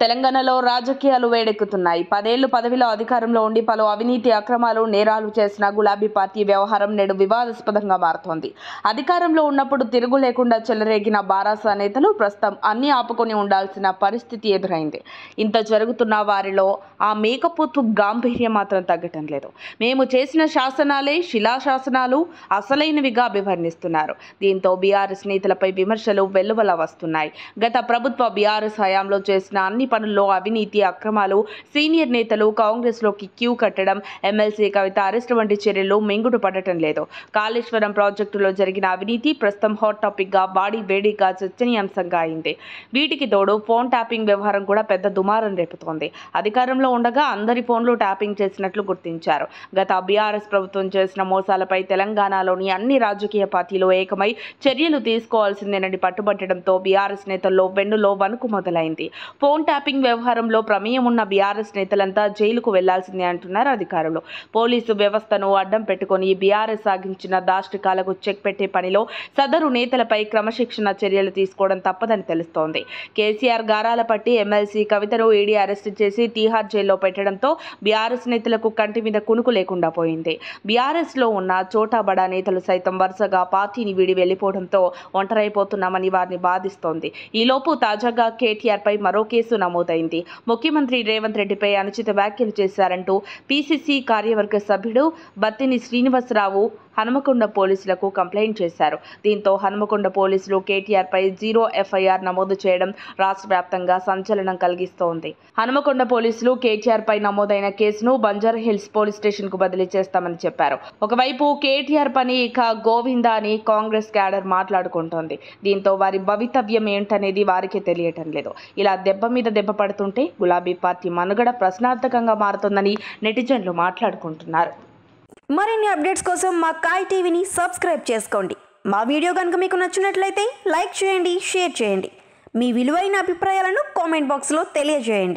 తెలంగాణలో రాజకీయాలు వేడెక్కుతున్నాయి. 10 ఏళ్లు పదవిలో అధికారంలో ఉండి పలు అవినీతి అక్రమాలు, నేరాలు చేసిన గులాబీ పార్టీ వ్యవహారం నేడు వివాదాస్పదంగా మారుతోంది. అధికారంలో ఉన్నప్పుడు తిరుగు లేకుండా చెలరేగిన బారాస నేతలు ప్రస్తుతం అన్ని ఆపుకొని ఉండాల్సిన పరిస్థితి ఎదురైంది. ఇంత జరుగుతున్న వారిలో ఆ మేకపోతు గాంభీర్యం మాత్రం తగ్గటం లేదు. మేము చేసిన శాసనాలే శిలాశాసనాలు అసలైనవిగా అభివర్ణిస్తున్నారు. దీంతో బీఆర్ఎస్ నేతలపై విమర్శలు వెల్లువలా వస్తున్నాయి. గత ప్రభుత్వ బీఆర్ఎస్ హయాంలో చేసిన అన్ని పనుల్లో అవినీతి అక్రమాలు, సీనియర్ నేతలు కాంగ్రెస్లోకి క్యూ కట్టడం, ఎమ్మెల్సీ కవిత అరెస్టు వంటి చర్యలు మింగుడు పడటం లేదు. కాళేశ్వరం ప్రాజెక్టులో జరిగిన అవినీతి ప్రస్తుతం హాట్ టాపిక్గా వాడి వేడిగా చర్చనీయాంశంగా అయింది. వీటికి తోడు ఫోన్ ట్యాపింగ్ వ్యవహారం కూడా పెద్ద దుమారం రేపుతోంది. అధికారంలో ఉండగా అందరి ఫోన్లు ట్యాపింగ్ చేసినట్లు గుర్తించారు. గత బీఆర్ఎస్ ప్రభుత్వం చేసిన మోసాలపై తెలంగాణలోని అన్ని రాజకీయ పార్టీలు ఏకమై చర్యలు తీసుకోవాల్సిందేనని పట్టుబట్టడంతో బీఆర్ఎస్ నేతల్లో వెన్నులో వణుకు మొదలైంది. ఫోన్ ట్యాపింగ్ వ్యవహారంలో ప్రమేయం ఉన్న బీఆర్ఎస్ నేతలంతా జైలుకు వెళ్లాల్సిందే అంటున్నారు అధికారులు. పోలీసు వ్యవస్థను అడ్డం పెట్టుకుని బీఆర్ఎస్ సాగించిన దాష్టికాలకు చెక్ పెట్టే పనిలో సదరు నేతలపై క్రమశిక్షణ చర్యలు తీసుకోవడం తప్పదని తెలుస్తోంది. కేసీఆర్ గారాల పట్టి ఎమ్మెల్సీ కవితను ఈడీ అరెస్టు చేసి తీహార్ జైల్లో పెట్టడంతో బీఆర్ఎస్ నేతలకు కంటి మీద కునుకు లేకుండా పోయింది. బీఆర్ఎస్లో ఉన్న చోటా బడా నేతలు సైతం వరుసగా పార్టీని వీడి వెళ్లిపోవడంతో ఒంటరైపోతున్నామని వారిని బాధిస్తోంది. ఈలోపు తాజాగా కేటీఆర్పై మరో కేసు నమోదైంది. ముఖ్యమంత్రి రేవంత్ రెడ్డిపై అనుచిత వ్యాఖ్యలు చేశారంటూ పీసీసీ కార్యవర్గ సభ్యుడు బత్తిని శ్రీనివాసరావు హనుమకొండ పోలీసులకు కంప్లైంట్ చేశారు. దీంతో హనుమకొండ పోలీసులు కేటీఆర్పై 0 ఎఫ్ఐఆర్ నమోదు చేయడం రాష్ట్ర వ్యాప్తంగా సంచలనం కలిగిస్తోంది. హనుమకొండ పోలీసులు కేటీఆర్పై నమోదైన కేసును బంజారాహిల్స్ పోలీస్ స్టేషన్కు బదిలీ చేస్తామని చెప్పారు. ఒకవైపు కేటీఆర్ పని ఇక గోవిందా అని కాంగ్రెస్ క్యాడర్ మాట్లాడుకుంటోంది. దీంతో వారి భవితవ్యం ఏంటనేది వారికే తెలియటం లేదు. ఇలా దెబ్బ మీద దెబ్బ పడుతుంటే గులాబీ పార్టీ మనుగడ ప్రశ్నార్థకంగా మారుతుందని నెటిజన్లు మాట్లాడుకుంటున్నారు. మరిన్ని అప్డేట్స్ కోసం మా కాయ్ టీవీని సబ్స్క్రైబ్ చేసుకోండి. మా వీడియో కనుక మీకు నచ్చినట్లయితే లైక్ చేయండి, షేర్ చేయండి. మీ విలువైన అభిప్రాయాలను కామెంట్ బాక్స్లో తెలియజేయండి.